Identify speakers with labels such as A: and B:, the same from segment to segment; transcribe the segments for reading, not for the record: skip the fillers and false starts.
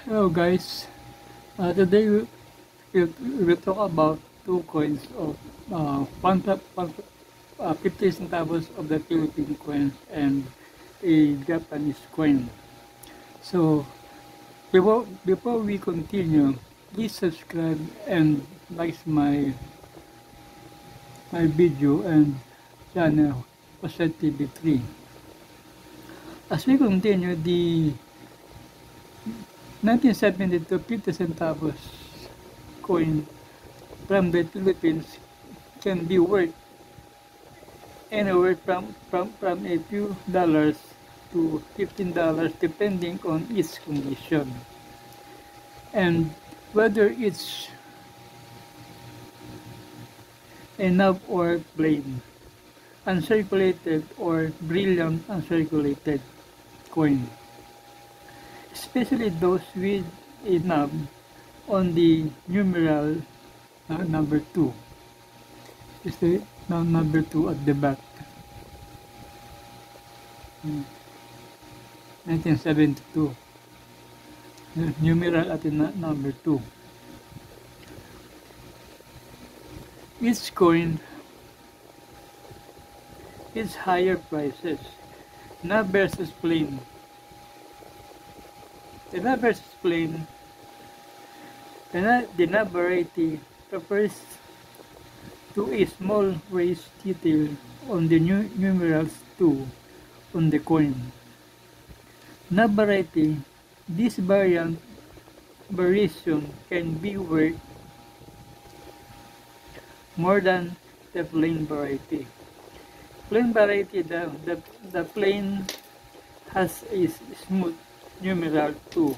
A: Hello guys, today we will talk about two coins of 50 centavos of the Philippine coin and a Japanese coin. So before we continue, please subscribe and like my video and channel Jose TV3. As we continue, the 1972 50 centavos coin from the Philippines can be worth anywhere from a few dollars to $15 depending on its condition and whether it's a knob or plain, uncirculated or brilliant uncirculated coin, especially those with a knob on the numeral number 2. Is the number 2 at the back. 1972. Numeral at the number 2. Each coin is higher prices. Knob versus plain. The knob versus plain, the knob variety refers to a small raised detail on the numerals 2 on the coin. Knob variety, this variation can be worth more than the plain variety. Plain variety, the plain has a smooth numeral 2.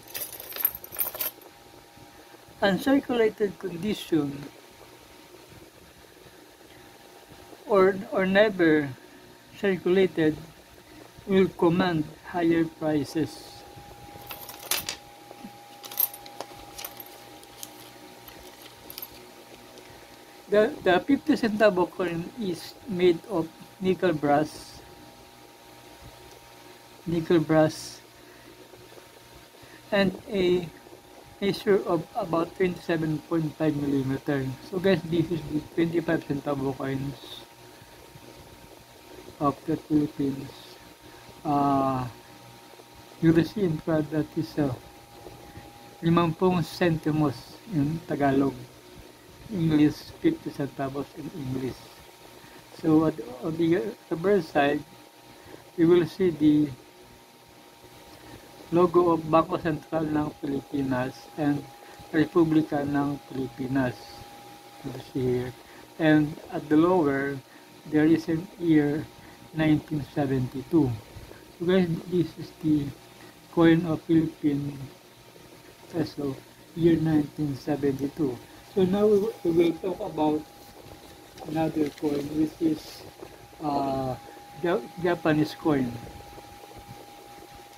A: Uncirculated condition or never circulated will command higher prices. The 50 centavo coin is made of nickel brass, and a measure of about 27.5 millimeter. So guys, this is the 25 centavo coins of the Philippines. You will see in front that is 50 centimos in Tagalog. English, 50 centavos in English. So on the reverse side, you will see the logo of Bangko Sentral ng Pilipinas and Republika ng Pilipinas. You see here. And at the lower, there is an year 1972. So guys, this is the coin of Philippine peso, year 1972. So now we will talk about another coin, which is Japanese coin.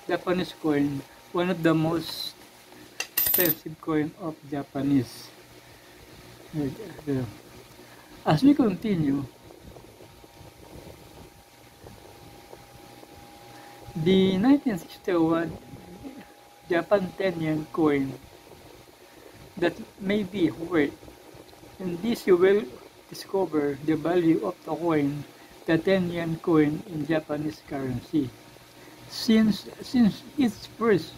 A: Japanese coin, one of the most expensive coin of Japanese. As we continue, the 1961 Japan 10 yen coin that may be worth, and this you will discover the value of the coin, the 10 yen coin in Japanese currency. Since its first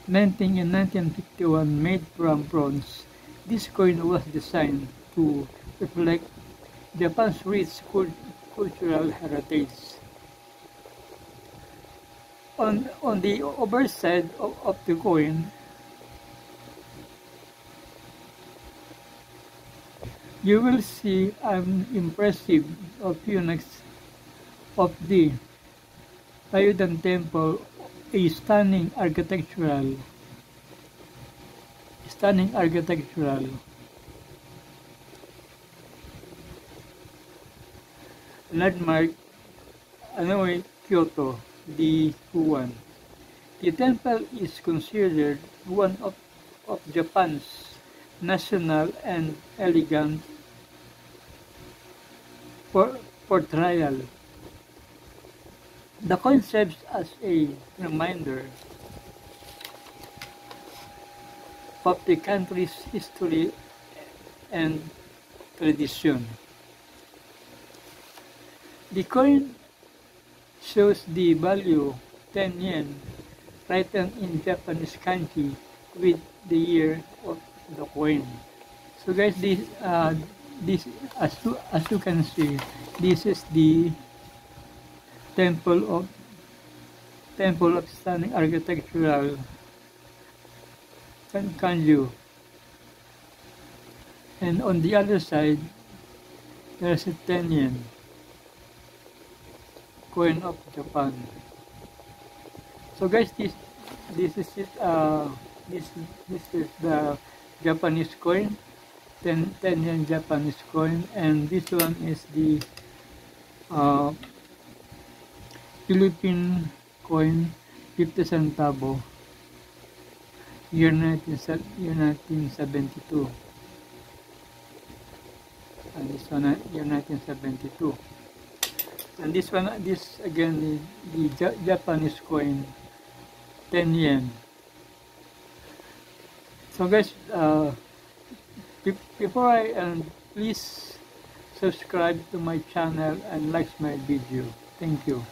A: minting in 1951 made from bronze, this coin was designed to reflect Japan's rich cultural heritage. On the obverse side of the coin, you will see an impressive phoenix of the Ayudan Temple, a stunning architectural landmark, Kyoto, the Huan. The temple is considered one of Japan's national and elegant portrayal. The coin serves as a reminder of the country's history and tradition. The coin shows the value 10 yen written in Japanese kanji with the year of the coin. So guys, this as you can see, this is the temple of stunning architectural Kanju. And on the other side, there's a 10 yen coin of Japan. So guys, this is it. This is the Japanese coin, 10 yen Japanese coin, and this one is the Philippine coin, 50 centavo, year 1972. And this one, year 1972. And this one, this again, the Japanese coin, 10 yen. So guys, before I end, please subscribe to my channel and like my video. Thank you.